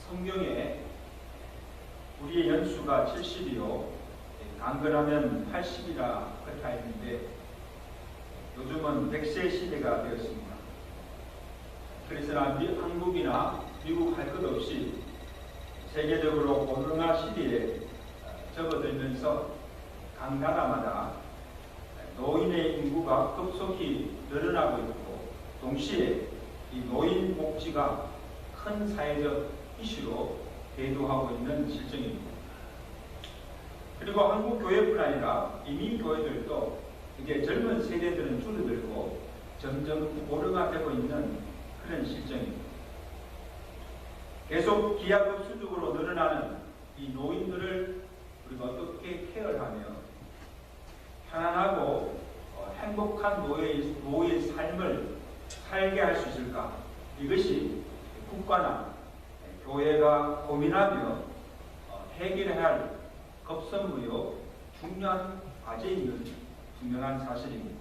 성경에 우리의 연수가 70이요 강건하면 80이라 그렇게 했는데 요즘은 100세 시대가 되었습니다. 그래서 한국이나 미국 할 것 없이 세계적으로 코로나 시대에 접어들면서 각 나라마다 노인의 인구가 급속히 늘어나고 있고 동시에 이 노인 복지가 큰 사회적 이슈로 대두하고 있는 실정입니다. 그리고 한국 교회뿐 아니라 이민 교회들도 이제 젊은 세대들은 줄어들고 점점 고령화되고 있는 그런 실정입니다. 계속 기하급수적으로 늘어나는 이 노인들을 우리가 어떻게 케어하며 편안하고 행복한 노예의 삶을 살게 할 수 있을까? 이것이 국가나 교회가 고민하며 해결해야 할 급선무요 중요한 과제인 분명한 사실입니다.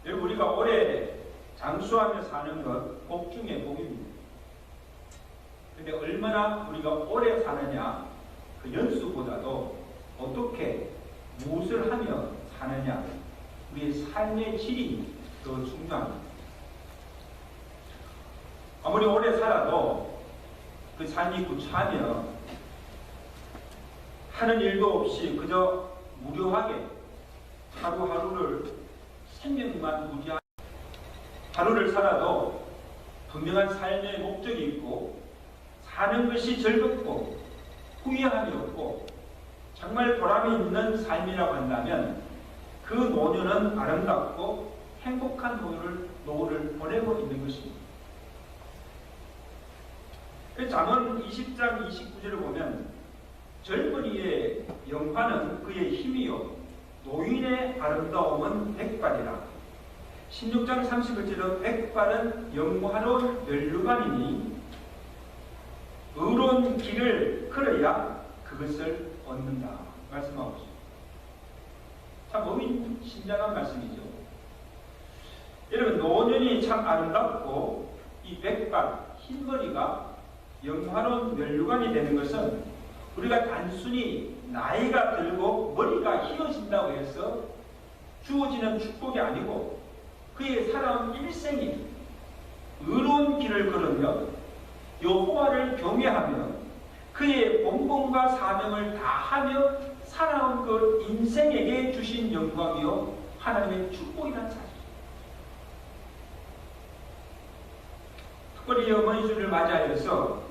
우리가 오래 장수하며 사는 것 복 중의 복입니다. 그런데 얼마나 우리가 오래 사느냐 그 연수보다도 어떻게 무엇을 하며 사느냐 우리의 삶의 질이 더 중요합니다. 아무리 오래 살아도 그 삶이 구차하며 하는 일도 없이 그저 무료하게 하루하루를 생명만 무지하게 하루를 살아도 분명한 삶의 목적이 있고 사는 것이 즐겁고 후회함이 없고 정말 보람이 있는 삶이라고 한다면 그 노년은 아름답고 행복한 노후를 보내고 있는 것입니다. 잠언 20장 29절을 보면 젊은이의 영화는 그의 힘이요 노인의 아름다움은 백발이라. 16장 31절은 백발은 영화로운 멸류관이니 의로운 길을 걸어야 그것을 얻는다 말씀하고 있습니다. 참 의미심장한 말씀이죠. 여러분 노년이 참 아름답고 이 백발 흰머리가 영화로운 멸류관이 되는 것은 우리가 단순히 나이가 들고 머리가 휘어진다고 해서 주어지는 축복이 아니고 그의 살아온 일생이 의로운 길을 걸으며 여호와를 경외하며 그의 본분과 사명을 다하며 살아온 그 인생에게 주신 영광이요 하나님의 축복이라는 사실. 특별히 어머니 주를 맞이하여서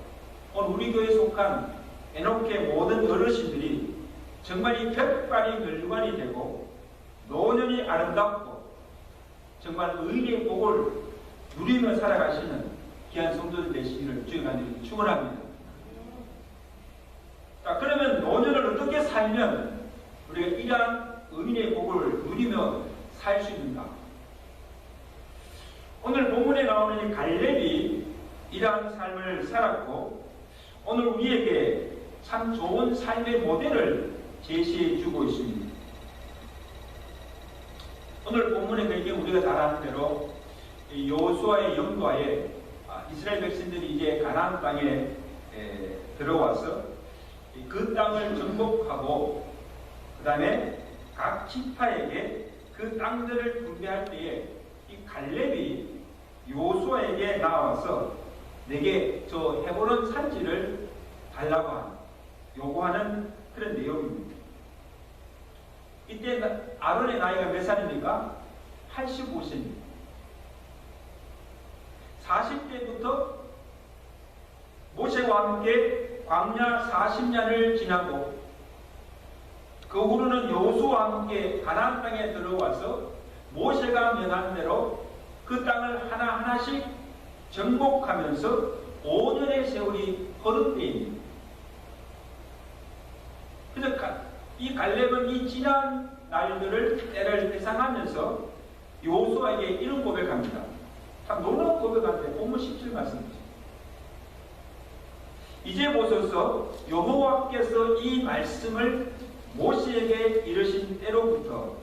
오늘 우리 교회에 속한 에녹의 모든 어르신들이 정말 이 백발이 멸류관이 되고 노년이 아름답고 정말 의인의 복을 누리며 살아가시는 귀한 성도들 되시기를 주의 간절히 축원합니다. 자, 그러면 노년을 어떻게 살면 우리가 이러한 의인의 복을 누리며 살 수 있는가? 오늘 본문에 나오는 이 갈렙이 이러한 삶을 살았고 오늘 우리에게 참 좋은 삶의 모델을 제시해 주고 있습니다. 오늘 본문에 그렇게 우리가 잘 아는 대로 여호수아의 영도하에 이스라엘 백성들이 이제 가나안 땅에 들어와서 그 땅을 정복하고 그 다음에 각 지파에게 그 땅들을 분배할 때에 이 갈렙이 여호수아에게 나와서 내게 저 헤브론 산지를 달라고 요구하는 그런 내용입니다. 이때 아론의 나이가 몇 살입니까? 85세입니다. 40대부터 모세와 함께 광야 40년을 지나고 그 후로는 여호수아와 함께 가나안 땅에 들어와서 모세가 명한 대로 그 땅을 하나하나씩 정복하면서 5년의 세월이 흐른 때입니다. 그래서 이 갈렙은 이 지난 날들을 때를 회상하면서 여호수아에게 이런 고백합니다. 참 놀라운 고백한데 본문 17 말씀이죠. 이제 보소서 여호와께서 이 말씀을 모세에게 이르신 때로부터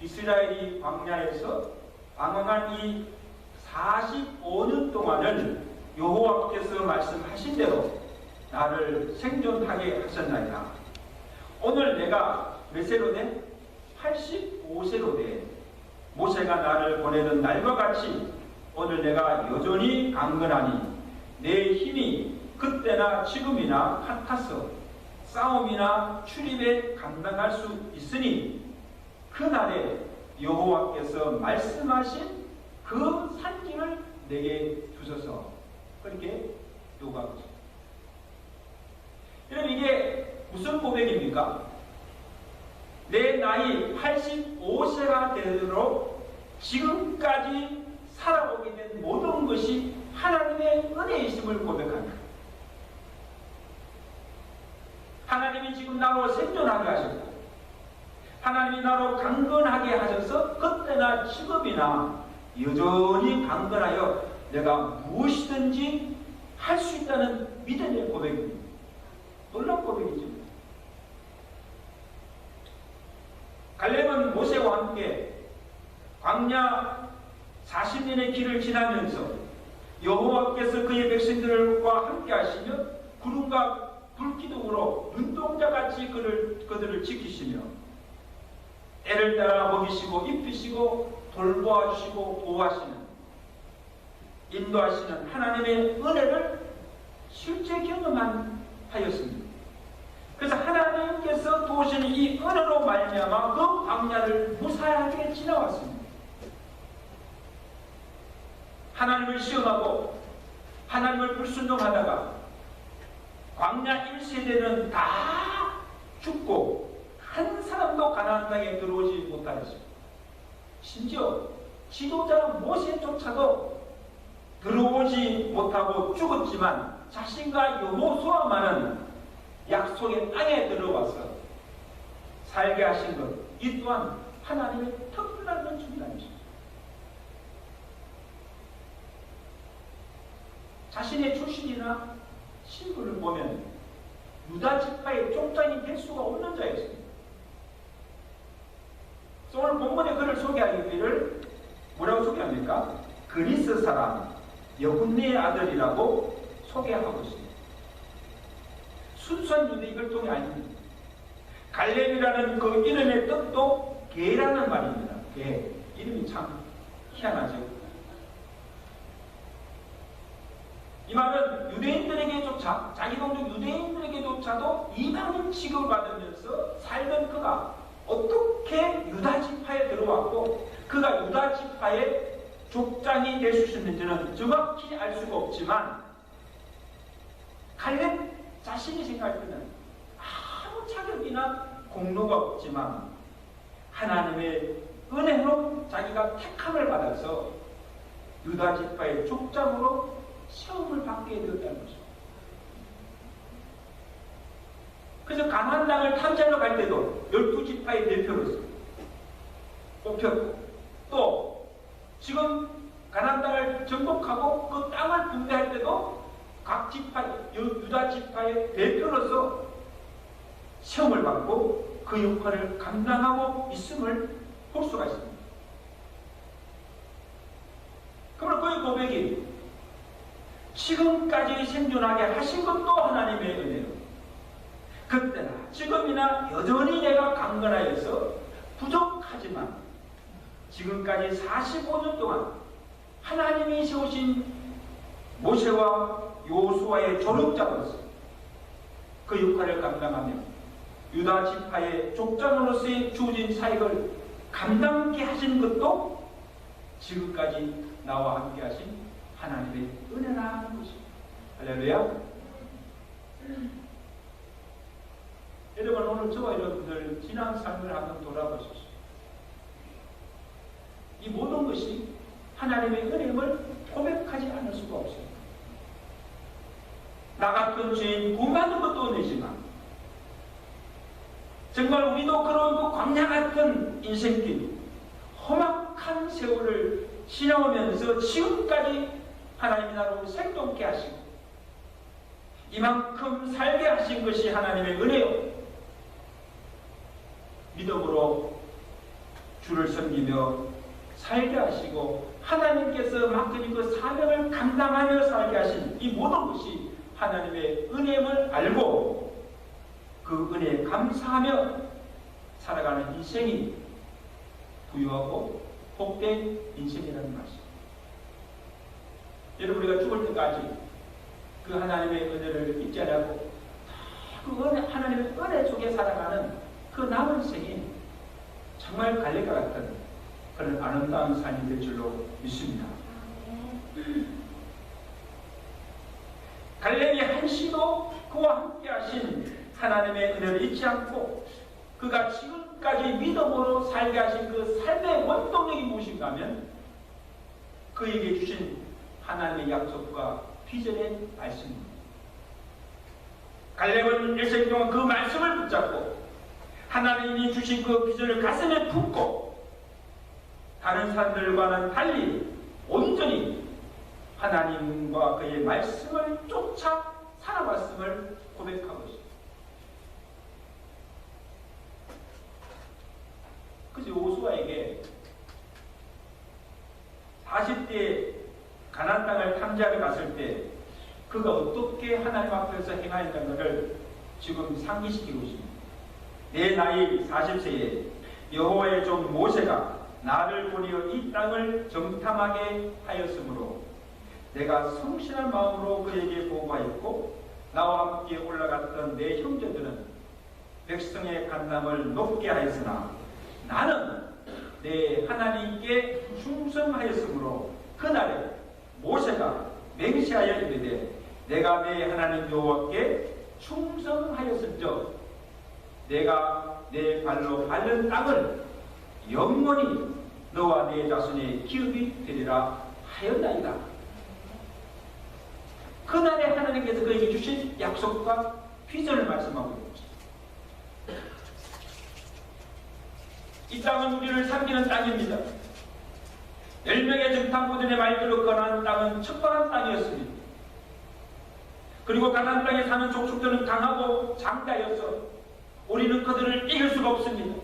이스라엘이 광야에서 방황한 이 45년 동안을 여호와께서 말씀하신 대로 나를 생존하게 하셨나이다. 오늘 내가 몇 세로 돼? 85세로 돼. 모세가 나를 보내는 날과 같이 오늘 내가 여전히 강건하니 내 힘이 그때나 지금이나 같아서 싸움이나 출입에 감당할 수 있으니 그날에 여호와께서 말씀하신 그 산증을 내게 주소서. 그렇게 요구하고 있습니다. 여러분, 이게 무슨 고백입니까? 내 나이 85세가 되도록 지금까지 살아오게 된 모든 것이 하나님의 은혜이심을 고백합니다. 하나님이 지금 나로 생존하게 하셨고 하나님이 나로 강건하게 하셔서 그때나 지금이나 여전히 강건하여 내가 무엇이든지 할 수 있다는 믿음의 고백입니다. 놀라운 고백이죠. 갈렙은 모세와 함께 광야 40년의 길을 지나면서 여호와께서 그의 백성들과 함께 하시며 구름과 불기둥으로 눈동자같이 그들을 지키시며 애를 따라 먹이시고 입히시고 돌보아주시고 보호하시는 인도하시는 하나님의 은혜를 실제 경험한 하였습니다. 그래서 하나님께서 도우시는 이 은혜로 말미암아 그 광야를 무사하게 지나왔습니다. 하나님을 시험하고 하나님을 불순종하다가 광야 1세대는 다 죽고 한 사람도 가나안 땅에 들어오지 못하였습니다. 심지어 지도자 모세조차도 들어오지 못하고 죽었지만 자신과 여호수아만은 약속의 땅에 들어와서 살게 하신 것, 이 또한 하나님의 특별한 은총이라는 자신의 출신이나 신분을 보면 유다 지파의 족장이 될 수가 없는 자였습니다. 오늘 본문에 그를 소개하기를 뭐라고 소개합니까? 그리스 사람 여군네의 아들이라고 소개하고 있습니다. 순수한 유대 혈통이 아닙니다. 갈렙이라는 그 이름의 뜻도 개라는 말입니다. 개. 이름이 참 희한하죠. 이 말은 유대인들에게조차, 자기 동족 유대인들에게조차도 이방인 취급을 받으면서 살던 그가 어떻게 유다 지파에 들어왔고 그가 유다 지파의 족장이 될 수 있는지는 정확히 알 수가 없지만 갈렙 자신이 생각할 때는 아무 자격이나 공로가 없지만 하나님의 은혜로 자기가 택함을 받아서 유다 지파의 족장으로 시험을 받게 되었다는 것입니다. 그래서 가나안 땅을 탐지하러 갈 때도 12지파의 대표로서 뽑혔고 또 지금 가나안 땅을 정복하고 그 땅을 분배할 때도 각 지파, 유다 지파의 대표로서 시험을 받고 그 역할을 감당하고 있음을 볼 수가 있습니다. 그러면 그의 고백이 지금까지 생존하게 하신 것도 하나님의 은혜로 그때나 지금이나 여전히 내가 강건하여서 부족하지만 지금까지 45년 동안 하나님이 세우신 모세와 여호수아의 조력자로서 그 역할을 감당하며 유다 지파의 족장으로서의 주어진 사역을 감당케 하신 것도 지금까지 나와 함께 하신 하나님의 은혜라는 것입니다. 할렐루야. 여러분, 오늘 저와 여러분들 지난 삶을 한번 돌아보십시오. 이 모든 것이 하나님의 은혜임을 고백하지 않을 수가 없습니다. 나 같은 죄인 구원받는 것도 은혜지만 정말 우리도 그런 그 광야 같은 인생길 험악한 세월을 지나오면서 지금까지 하나님이 나로 생동케 하시고 이만큼 살게 하신 것이 하나님의 은혜요. 믿음으로 주를 섬기며 살게 하시고 하나님께서 맡겨진 그 사명을 감당하며 살게 하신 이 모든 것이 하나님의 은혜임을 알고 그 은혜에 감사하며 살아가는 인생이 부유하고 복된 인생이라는 말씀. 여러분, 우리가 죽을 때까지 그 하나님의 은혜를 잊지 않고 그 은혜, 하나님의 은혜 속에 살아가는 그 남은 생이 정말 갈래과 같은 그런 아름다운 삶이 될 줄로 믿습니다. 갈렙이 한시도 그와 함께 하신 하나님의 은혜를 잊지 않고 그가 지금까지 믿음으로 살게 하신 그 삶의 원동력이 무엇인가 하면 그에게 주신 하나님의 약속과 비전의 말씀입니다. 갈렙은 일생 동안 그 말씀을 붙잡고 하나님이 주신 그 비전을 가슴에 품고 다른 사람들과는 달리 온전히 하나님과 그의 말씀을 쫓아 살아왔음을 고백하고 있습니다. 그래서 요수아에게 40대에 가나안 땅을 탐지하러 갔을 때 그가 어떻게 하나님 앞에서 행하였다는 것을 지금 상기시키고 있습니다. 내 나이 40세에 여호와의 종 모세가 나를 보내어 이 땅을 정탐하게 하였으므로 내가 성실한 마음으로 그에게 보고하였고 나와 함께 올라갔던 내 형제들은 백성의 간남을 높게 하였으나 나는 내 하나님께 충성하였으므로 그날에 모세가 맹세하여 이르되 내가 내 하나님 여호와께 충성하였은즉 내가 내 발로 밟는 땅을 영원히 너와 내 자손의 기업이 되리라 하였나이다. 그날에 하나님께서 그에게 주신 약속과 비전을 말씀하고 있습니다. 이 땅은 우리를 섬기는 땅입니다. 10명의 정탐꾼들의 말대로 가나안 땅은 척박한 땅이었습니다. 그리고 가나안 땅에 사는 족속들은 강하고 장대하여서 우리는 그들을 이길 수가 없습니다.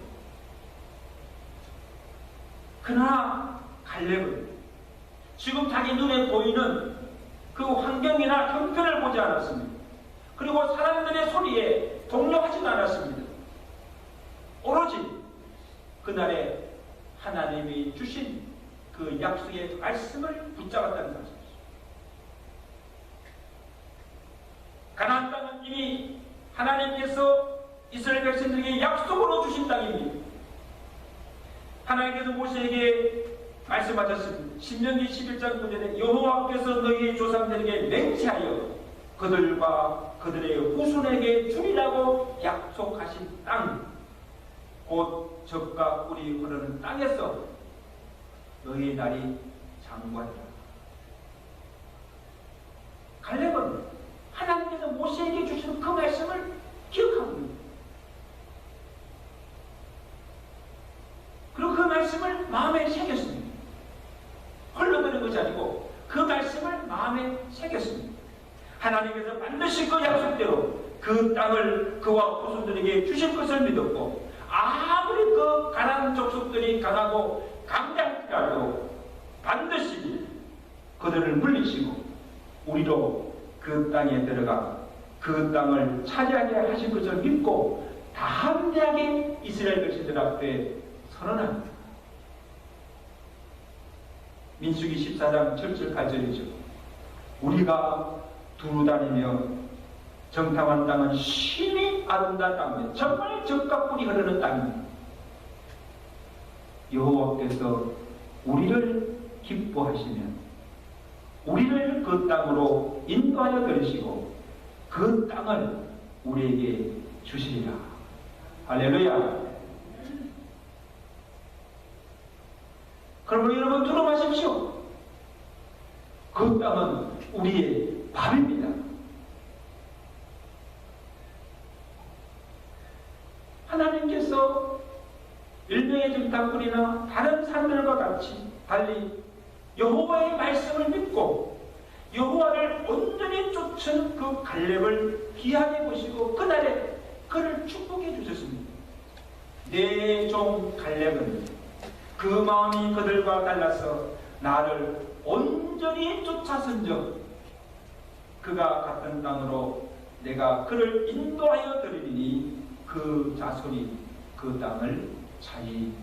그러나 갈렙은 지금 자기 눈에 보이는 그 환경이나 형편을 보지 않았습니다. 그리고 사람들의 소리에 동요하지도 않았습니다. 오로지 그날에 하나님이 주신 그 약속의 말씀을 붙잡았다는 것입니다. 가나안 땅은 이미 하나님께서 이스라엘 백성들에게 약속으로 주신 땅입니다. 하나님께서 모세에게 말씀하셨습니다. 신명기 11장 9절에 여호와께서 너희 조상들에게 맹세하여 그들과 그들의 후손에게 주리라고 약속하신 땅, 곧 젖과 꿀이 흐르는 땅에서 너희 날이 장구하리라. 갈렙은 하나님께서 모세에게 주신 그 말씀을 기억하고 있습니다. 그리고 그 말씀을 마음에 새겼습니다. 흘러드는 것이 아니고 그 말씀을 마음에 새겼습니다. 하나님께서 반드시 그 약속대로 그 땅을 그와 후손들에게 주실 것을 믿었고 아무리 그 가나안 족속들이 강하고 강대할지라도 반드시 그들을 물리치고 우리도 그 땅에 들어가 그 땅을 차지하게 하실 것을 믿고 담대하게 이스라엘 백성들 앞에 선언합니다. 민수기 14장 7절 8절이죠. 우리가 두루 다니며 정탐한 땅은 심히 아름다운 땅이며 정말 젖과 꿀이 흐르는 땅입니다. 여호와께서 우리를 기뻐하시면 우리를 그 땅으로 인도하여 들으시고 그 땅을 우리에게 주시리라. 할렐루야. 그러므로 여러분 들어마십시오. 그 땅은 우리의 밥입니다. 하나님께서 일명의 정탐꾼이나 다른 산들과 같이 달리 여호와의 말씀을 믿고 여호와를 온전히 쫓은 그 갈렙을 귀하게 보시고 그날에 그를 축복해 주셨습니다. 내 종 갈렙은 그 마음이 그들과 달라서 나를 온전히 쫓아선적 그가 갔던 땅으로 내가 그를 인도하여 드리리니 그 자손이 그 땅을 차지하리라.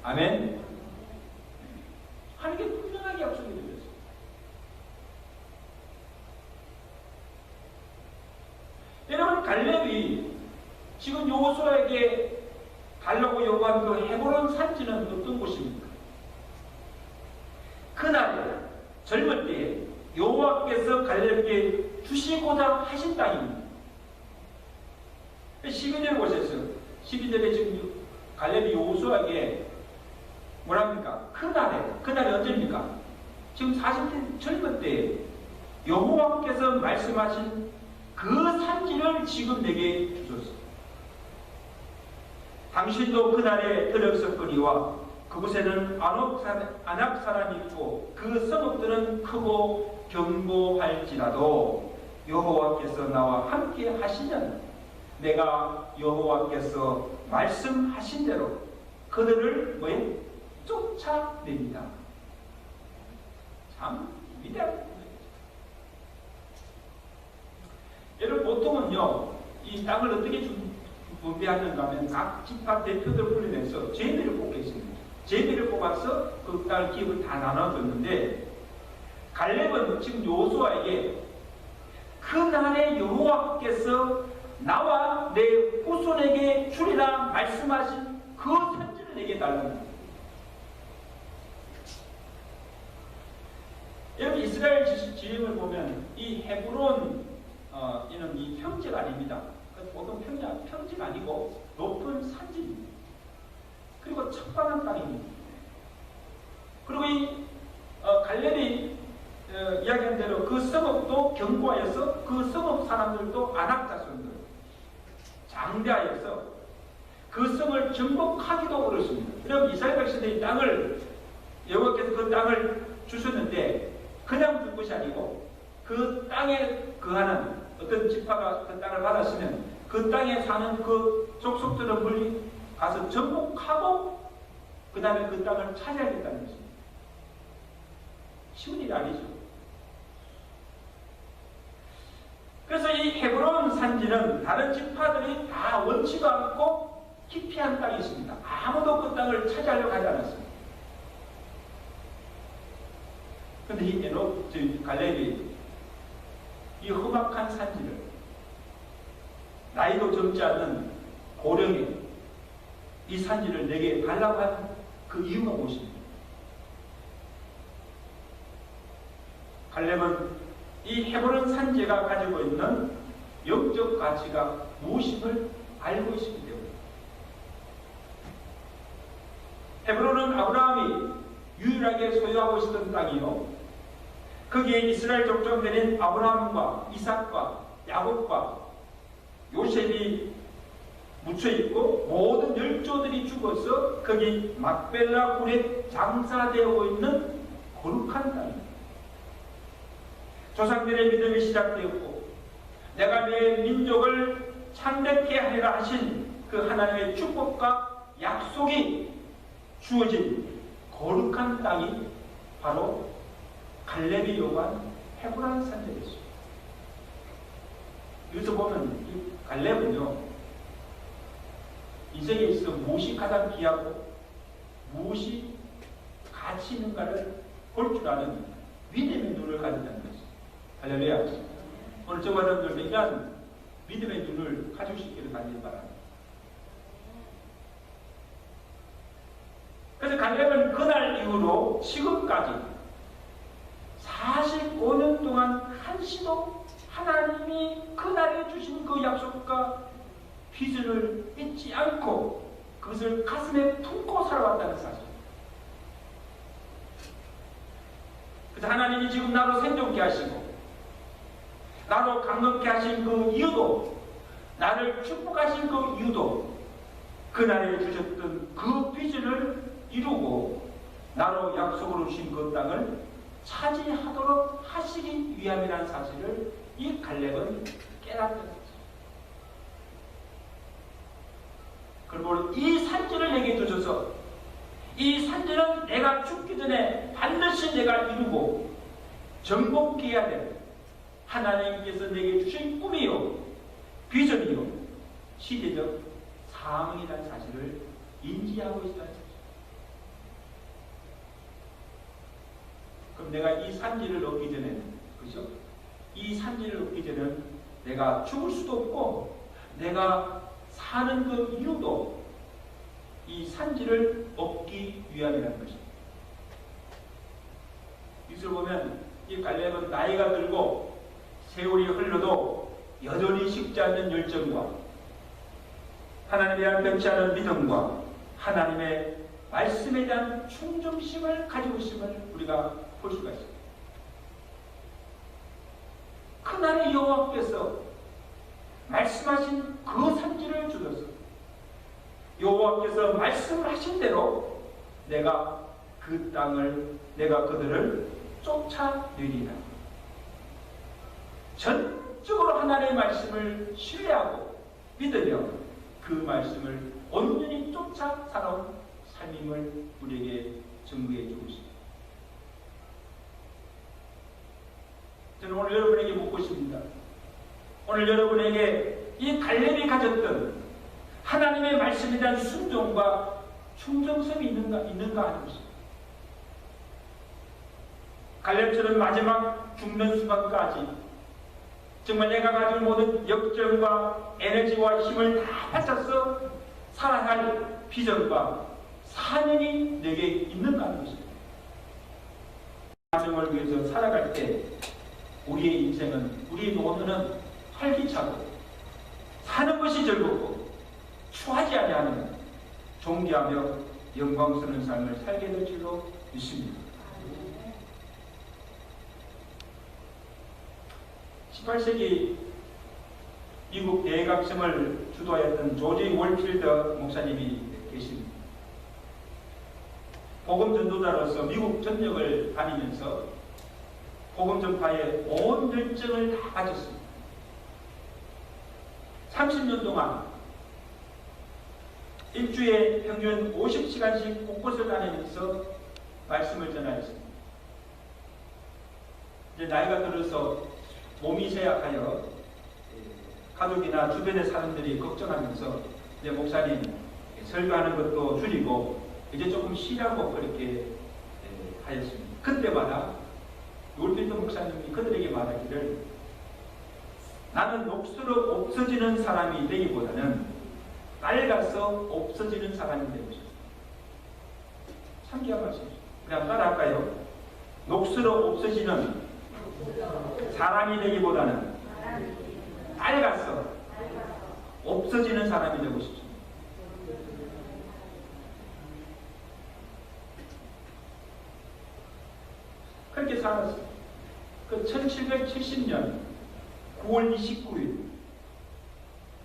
아멘. 하나님께 분명하게 약속이 드렸어요. 여러분, 갈렙이 지금 여호수아에게 가려고 요구한 그 헤브론 산지는 어떤 곳입니까? 그날에 젊을 때에 여호와께서 갈렙에게 주시고자 하신 땅입니다. 12절에 보셨어요. 12절에 지금 갈렙이 여호수아에게 뭐랍니까? 그날이 언제입니까? 지금 40대 젊을 때에 여호와께서 말씀하신 그 산지를 지금 내게 주셨어. 당신도 그날에 들었었거니와 그곳에는 아낙 사람이 있고 그 성읍들은 크고 견고할지라도 여호와께서 나와 함께 하시면 내가 여호와께서 말씀하신 대로 그들을 쫓아냅니다. 참 위대한 거예요. 여러분, 보통은요 이 땅을 어떻게 분배하는가 하면 각 지파 대표들 훈련해서 제비를 뽑겠습니다. 제비를 뽑아서 그 땅 기업을 다 나눠줬는데 갈렙은 지금 여호수아에게 그날에 여호와께서 나와 내 후손에게 주리라 말씀하신 그 산지를 내게 달라는 거예요. 여러분, 이스라엘 지형을 보면 이 헤브론 이는 이 평지가 아닙니다. 보통 평지가 아니고 높은 산지입니다. 그리고 척박한 땅입니다. 그리고 이 갈렙이 이야기한 대로 그 성읍도 견고하여서 그 성읍 사람들도 아낙 자손들 장대하여서 그 성을 정복하기도 어렵습니다. 여러분, 이스라엘 백성들이 땅을 여호와께서 그 땅을 주셨는데 그냥 줄 것이 아니고 그 땅에 거하는 어떤 지파가 그 땅을 받았으면 그 땅에 사는 그 족속들은 멀리 가서 정복하고 그 다음에 그 땅을 차지하겠다는 것입니다. 쉬운 일이 아니죠. 그래서 이 헤브론 산지는 다른 지파들이 다 원치도 않고 기피한 땅이 있습니다. 아무도 그 땅을 차지하려고 하지 않았습니다. 그런데 이 갈렙이 이 험악한 산지를 나이도 젊지 않는 고령에 이 산지를 내게 달라고 한 그 이유가 무엇입니까? 갈렙은 이 헤브론 산지가 가지고 있는 영적 가치가 무엇임을 알고 있기 때문에. 헤브론은 아브라함이 유일하게 소유하고 있었던 땅이요, 거기에 이스라엘 족장들인 아브라함과 이삭과 야곱과 요셉이 묻혀있고 모든 열조들이 죽어서 거기 막벨라 굴에 장사되고 있는 거룩한 땅입니다. 조상들의 믿음이 시작되었고 내가 내 민족을 창대케 하리라 하신 그 하나님의 축복과 약속이 주어진 거룩한 땅이 바로 갈렙이 요구한 헤브론 산지였습니다. 여기서 보면 이 갈렙은요, 인생에 있어 무엇이 가장 귀하고 무엇이 가치 있는가를 볼 줄 아는 믿음의 눈을 가진다는 것입니다. 할렐루야. 오늘 저와 여러분들 이러한 믿음의 눈을 가지고 싶기를 간절히 바랍니다. 그래서 갈렙은 그날 이후로 지금까지 45년 동안 한시도 하나님이 그날에 주신 그 약속과 비전을 잊지 않고 그것을 가슴에 품고 살아왔다는 사실. 그래서 하나님이 지금 나로 생존케 하시고 나로 강건케 하신 그 이유도, 나를 축복하신 그 이유도 그날에 주셨던 그 비전을 이루고 나로 약속으로 주신 그 땅을 차지하도록 하시기 위함이라는 사실을 이 갈렙은 깨닫는 거죠. 그리고 이 산지를 내게 주셔서 이 산지는 내가 죽기 전에 반드시 내가 이루고 정복해야 될 하나님께서 내게 주신 꿈이요, 비전이요, 시대적 사명이라는 사실을 인지하고 있다는 사실. 그럼 내가 이 산지를 얻기 전에는, 그죠? 이 산지를 얻기 전에는 내가 죽을 수도 없고, 내가 사는 그 이유도 이 산지를 얻기 위함이라는 것입니다. 이것을 보면 이 갈렙은 나이가 들고 세월이 흘러도 여전히 식지 않는 열정과 하나님에 대한 변치 않은 믿음과 하나님의 말씀에 대한 충성심을 가지고 있음을 우리가 볼 수가 있습니다. 그날의 여호와께서 말씀하신 그 산지를 주셔서 여호와께서 말씀을 하신 대로 내가 그 땅을, 내가 그들을 쫓아내리라. 전적으로 하나님의 말씀을 신뢰하고 믿으며 그 말씀을 온전히 쫓아 살아온 삶임을 우리에게 증거해 주고 있습니다. 저는 오늘 여러분에게 묻고 싶습니다. 오늘 여러분에게 이 갈렙이 가졌던 하나님의 말씀에 대한 순종과 충성성이 있는가 하는 것입니다. 갈렙처럼 마지막 죽는 순간까지 정말 내가 가진 모든 역정과 에너지와 힘을 다 바쳐서 살아갈 비전과 사명이 내게 있는가 하는 것입니다. 사명을 위해서 살아갈 때 우리의 인생은, 우리의 노년은 활기차고 사는 것이 즐겁고 추하지 아니하는 존귀하며 영광스러운 삶을 살게 될 줄로 믿습니다. 18세기 미국 대각성을 주도하였던 조지 월필드 목사님이 계십니다. 복음 전도자로서 미국 전역을 다니면서 복음 전파에 온 열정을 다 가졌습니다. 30년 동안 일주일에 평균 50시간씩 곳곳을 다니면서 말씀을 전하였습니다. 이제 나이가 들어서 몸이 쇠약하여 가족이나 주변의 사람들이 걱정하면서 이제 목사님 설교하는 것도 줄이고 이제 조금 쉬라고 그렇게 하였습니다. 그때마다 월필드 목사님이 그들에게 말하기를, 나는 녹슬어 없어지는 사람이 되기보다는 낡아서 없어지는 사람이 되고 싶습니다. 참 귀한 말씀이죠. 그냥 따라할까요? 녹슬어 없어지는 사람이 되기보다는 낡아서 없어지는 사람이 되고 싶습니다. 그렇게 살았어요. 그 1770년 9월 29일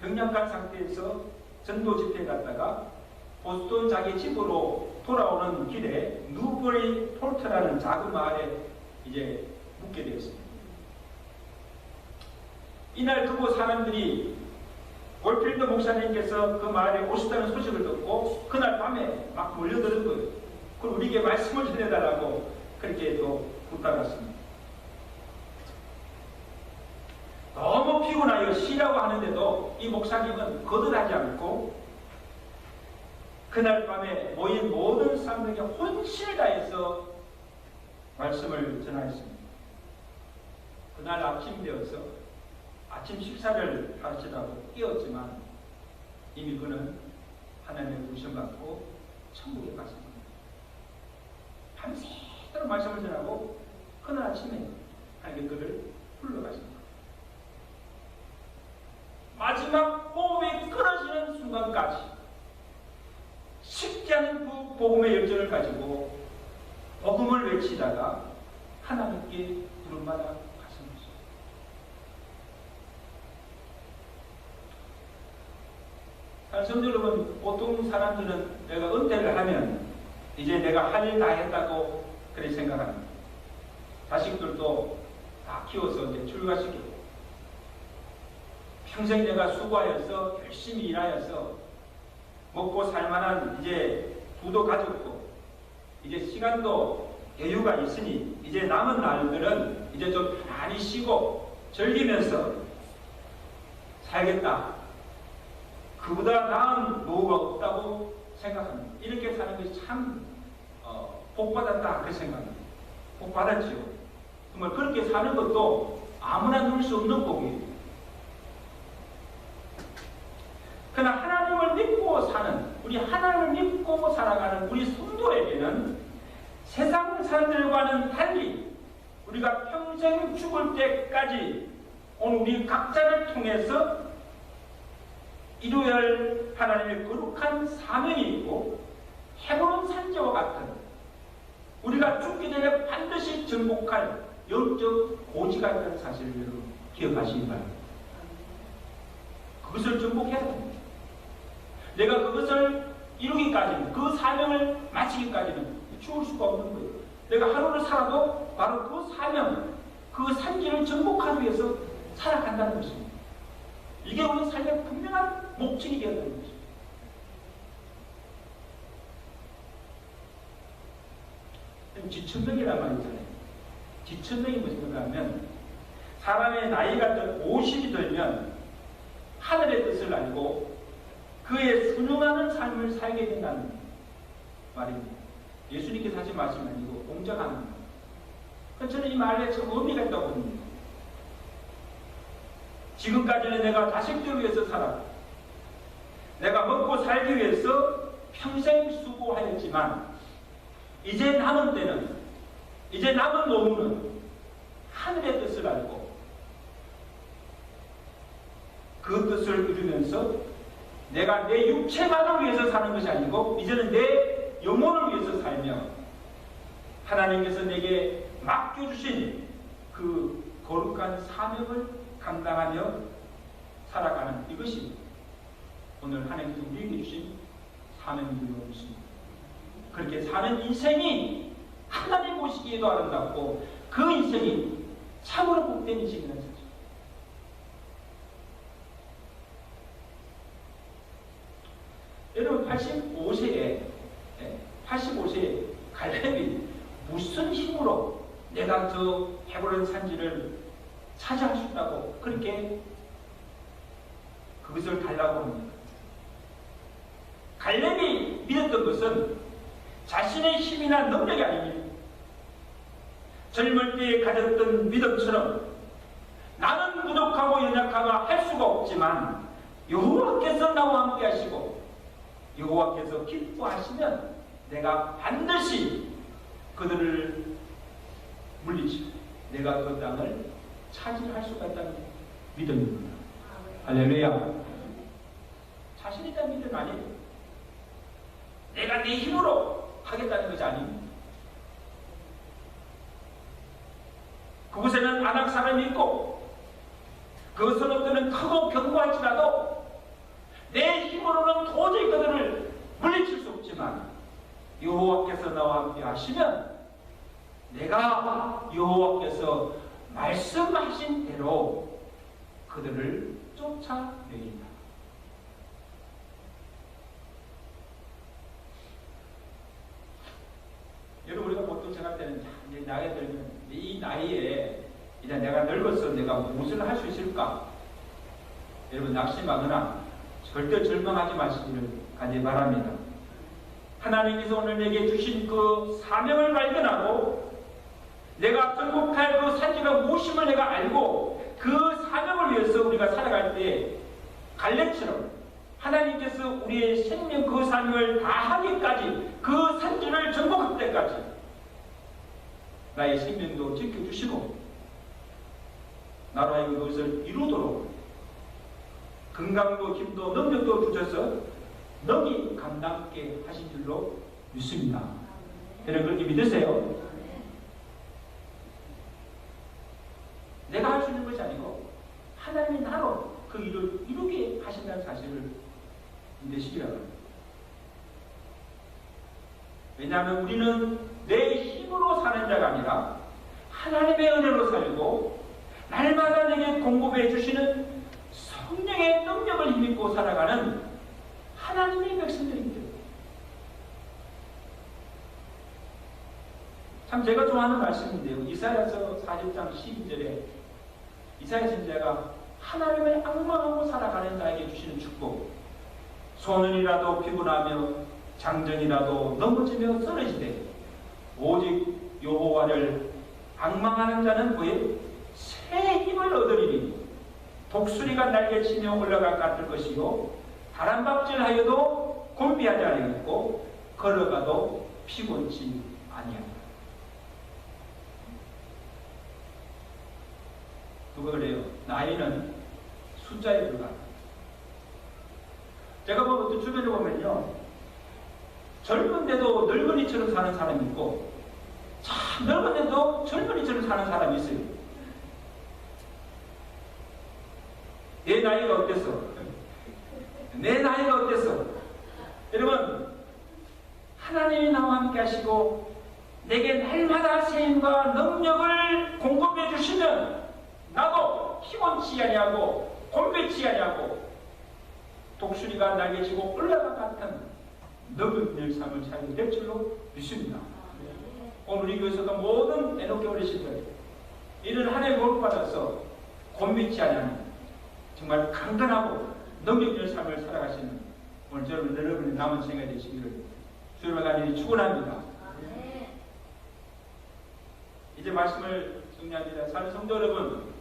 병약한 상태에서 전도 집회에 갔다가 보스턴 자기 집으로 돌아오는 길에 뉴버리 폴트라는 작은 마을에 이제 묵게 되었습니다. 이날 그곳 사람들이 월필드 목사님께서 그 마을에 오셨다는 소식을 듣고 그날 밤에 막 몰려드는 거예요. 그럼 우리에게 말씀을 전해달라고 그렇게 또 부탁했습니다. 너무 피곤하여 쉬라고 하는데도 이 목사님은 거절하지 않고 그날 밤에 모인 모든 사람들에게 혼신을 다해서 말씀을 전하였습니다. 그날 아침 되어서 아침 식사를 하시라고 깨웠지만 이미 그는 하나님의 부르심 받고 천국에 갔습니다. 밤새도록 말씀을 전하고 그날 아침에 하나님의 그를 불러가십니다. 마지막 호흡이 끊어지는 순간까지 식지 않은 그 복음의 열정을 가지고 복음을 외치다가 하나님께 부름받아 갔습니다. 성도 여러분, 보통 사람들은 내가 은퇴를 하면 이제 내가 할 일 다 했다고 그렇게 생각합니다. 자식들도 다 키워서 이제 출가시키고 평생 내가 수고하여서 열심히 일하여서 먹고 살만한 이제 부도 가졌고 이제 시간도 여유가 있으니 이제 남은 날들은 이제 좀 편안히 쉬고 즐기면서 살겠다. 그보다 나은 노후가 없다고 생각합니다. 이렇게 사는 것이 참 복받았다 그 생각합니다. 복받았지요. 정말 그렇게 사는 것도 아무나 누릴 수 없는 복이에요. 그러나 하나님을 믿고 사는, 우리 하나님을 믿고 살아가는 우리 성도에게는 세상 사람들과는 달리 우리가 평생 죽을 때까지 오늘 우리 각자를 통해서 이루어야 할 하나님의 거룩한 사명이 있고 헤브론 산지와 같은 우리가 죽기 전에 반드시 정복할 영적 고지가 있다는 사실을 여러분 기억하시기 바랍니다. 그것을 정복해야 됩니다. 내가 그것을 이루기까지는, 그 사명을 마치기까지는 죽을 수가 없는 거예요. 내가 하루를 살아도 바로 그 사명, 그 산지를 정복하기 위해서 살아간다는 것입니다. 이게 우리 삶의 분명한 목적이 되었다는 것입니다. 지천명이라는 말이 있잖아요. 지천명이 무엇인가 하면 사람의 나이가 50이 들면 하늘의 뜻을 알고 그에 순응하는 삶을 살게 된다는 말입니다. 예수님께서 하신 말씀이 아니고 공정하는 말. 저는 이 말에 참 의미가 있다고 봅니다. 지금까지는 내가 자식들 위해서 살았고 내가 먹고 살기 위해서 평생 수고하였지만 이제 남은 때는, 이제 남은 노후는 하늘의 뜻을 알고 그 뜻을 이루면서 내가 내 육체만을 위해서 사는 것이 아니고 이제는 내 영혼을 위해서 살며 하나님께서 내게 맡겨주신 그 거룩한 사명을 감당하며 살아가는 이것이 오늘 하나님께서 우리에게 주신 사명이라고 믿습니다. 그렇게 사는 인생이 하나님 보시기에도 아름답고 그 인생이 참으로 복된 인생이라는 사실. 여러분 85세에 갈렙이 무슨 힘으로 내가 저 헤브론 산지를 차지할 수 있다고 그렇게 그것을 달라고 합니다. 갈렙이 믿었던 것은 자신의 힘이나 능력이 아닙니다. 젊을 때에 가졌던 믿음처럼 나는 부족하고 연약하고 할 수가 없지만 여호와께서 나와 함께 하시고 여호와께서 기뻐하시면 내가 반드시 그들을 물리치고 내가 그 땅을 차지할 수가 있다는 믿음입니다. 할렐루야. 자신이 있다는 믿음 아니에요. 내가 내 힘으로 하겠다는 것이 아닙니다. 그곳에는 아낙 사람이 있고 그것은 어떤 크고 견고할지라도 내 힘으로는 도저히 그들을 물리칠 수 없지만 여호와께서 나와 함께 하시면 내가 여호와께서 말씀하신 대로 그들을 쫓아내린다. 여러분 우리가 보통 생각할 때는 이제 나이가 들면 이 나이에 이제 내가 늙어서 내가 무엇을 할 수 있을까? 여러분 낙심하거나 절대 절망하지 마시기를 간절히 바랍니다. 하나님께서 오늘 내게 주신 그 사명을 발견하고 내가 정복할 그 산지가 무엇임을 내가 알고 그 사명을 위해서 우리가 살아갈 때 갈렙처럼 하나님께서 우리의 생명 그 사명을 다하기까지 그 산지를 정복할 때까지 나의 생명도 지켜주시고 나로 하여금 그것을 이루도록 건강도 힘도 능력도 주셔서 능히 감당하게 하신 줄로 믿습니다. 여러분 그렇게 믿으세요? 내가 할 수 있는 것이 아니고 하나님이 나로 그 일을 이루게 하신다는 사실을 믿으시기 바랍니다. 왜냐하면 우리는 내 힘으로 사는 자가 아니라 하나님의 은혜로 살고 날마다 내게 공급해 주시는 성령의 능력을 힘입고 살아가는 하나님의 백성들입니다. 참 제가 좋아하는 말씀인데요. 이사야서 40장 12절에 이사야 선지자가 하나님을 앙망하고 살아가는 자에게 주시는 축복, 소년이라도 피곤하며 장정이라도 넘어지며 쓰러지되 오직 여호와를 앙망하는 자는 그의 새 힘을 얻으리니 독수리가 날개치며 올라갈 것 같을 것이요 바람박질하여도 곤비하지 아니하겠고 걸어가도 피곤치 아니하리라. 누가 그래요? 나이는 숫자에 불과합니다. 제가 뭐 주변에 보면요, 젊은데도 늙은이처럼 사는 사람이 있고 참 늙은데도 젊은이처럼 사는 사람이 있어요. 내 나이가 어땠어? 내 나이가 어땠어? 여러분, 하나님이 나와 함께 하시고 내게 날마다 새 힘과 능력을 공급해 주시면 나도 피곤치 아니하고 곤배치 아니하고 독수리가 날개치고 올라가 같은 너그러운 삶을 살게 될 줄로 믿습니다. 오늘 우리 교회에서도 모든 애녹교 어르신들 이런 하나님의 복을 받아서 곤배치 아니하는 정말 강건하고 능력있는 삶을 살아가시는 오늘 여러분의 남은 생활이 되시기를 주님을 간절히 축원합니다. 이제 말씀을 정리합니다. 사는 성도 여러분,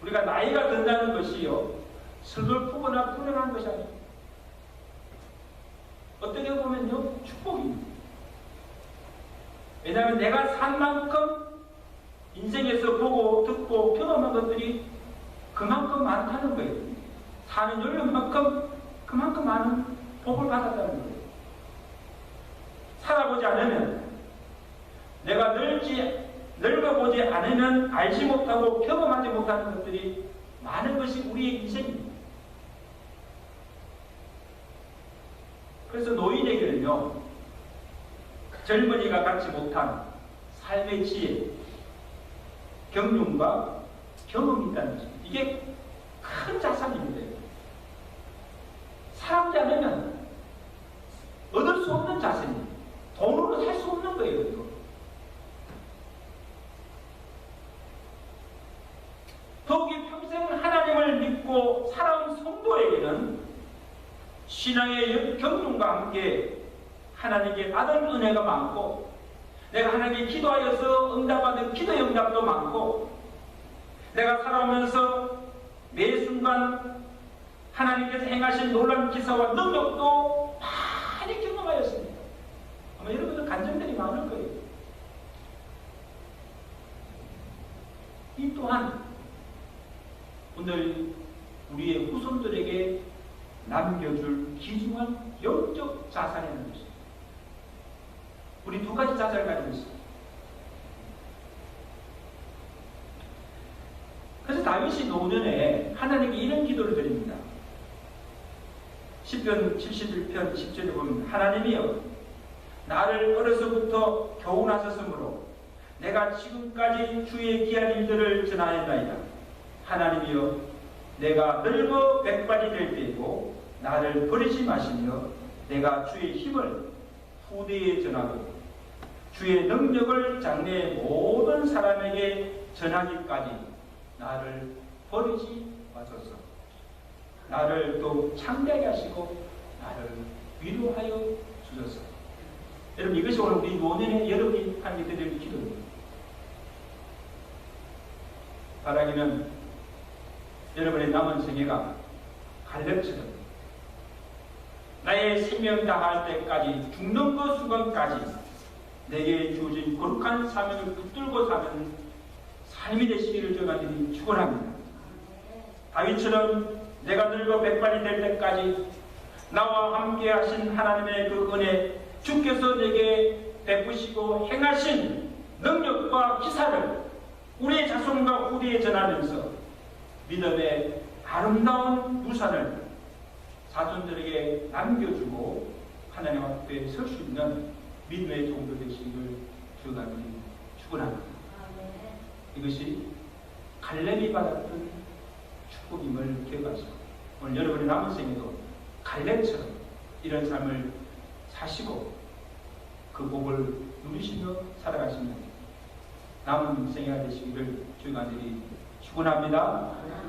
우리가 나이가 든다는 것이요 슬슬프거나 불행한 것이 아니에요. 어떻게 보면요 축복입니다. 왜냐하면 내가 산 만큼 인생에서 보고 듣고 경험한 것들이 그만큼 많다는 거예요. 사는 연령만큼 그만큼 많은 복을 받았다는 거예요. 살아보지 않으면 내가 늙어보지 않으면 알지 못하고 경험하지 못하는 것들이 많은 것이 우리의 인생입니다. 그래서 노인에게는요 젊은이가 갖지 못한 삶의 지혜, 경륜과 경험이 있다는 것입니다. 이게 큰 자산입니다. 살아보지 않으면 얻을 수 없는 자산이에요. 돈으로 살 수 없는 거예요. 이거. 더욱이 평생 하나님을 믿고 살아온 성도에게는 신앙의 경륜과 함께 하나님께 받은 은혜가 많고 내가 하나님께 기도하여서 응답받은 기도의 응답도 많고 내가 살아오면서 매 순간 하나님께서 행하신 놀라운 기사와 능력도 많이 경험하였습니다. 아마 여러분들 간증들이 많을 거예요. 이 또한 오늘 우리의 후손들에게 남겨줄 귀중한 영적 자산이라는 것입니다. 우리 두 가지 자산을 가지고 있습니다. 그래서 다윗이 노년에 하나님께 이런 기도를 드립니다. 시편 71편 10절에 보면 하나님이여 나를 어려서부터 교훈하셨으므로 내가 지금까지 주의 귀한 일들을 전하였나이다. 하나님이여 내가 늙어 백발이 될 때에도 나를 버리지 마시며 내가 주의 힘을 후대에 전하고 주의 능력을 장래의 모든 사람에게 전하기까지 나를 버리지 마소서. 나를 또 창대하게 하시고 나를 위로하여 주소서. 여러분 이것이 오늘 우리 노년에 여러분이 하게 될 기도입니다. 바라기는 여러분의 남은 생애가 갈렙처럼 나의 생명 다할 때까지 죽는 그 순간까지 내게 주어진 거룩한 사명을 붙들고 사는 삶이 되시기를 저간절히 축원합니다. 다윗처럼 내가 늙어 백발이 될 때까지 나와 함께 하신 하나님의 그 은혜 주께서 내게 베푸시고 행하신 능력과 기사를 우리의 자손과 후대에 전하면서 믿음의 아름다운 유산을 자손들에게 남겨주고 하나님 앞에 설 수 있는 믿음의 종도 되시기를 주간절히 축원합니다. 이것이 갈렙이 받았던 축복임을 기억하시고 오늘 여러분의 남은 생에도 갈렙처럼 이런 삶을 사시고 그 복을 누리시며 살아가시는 남은 생애가 되시기를 주의 간절히 축원합니다.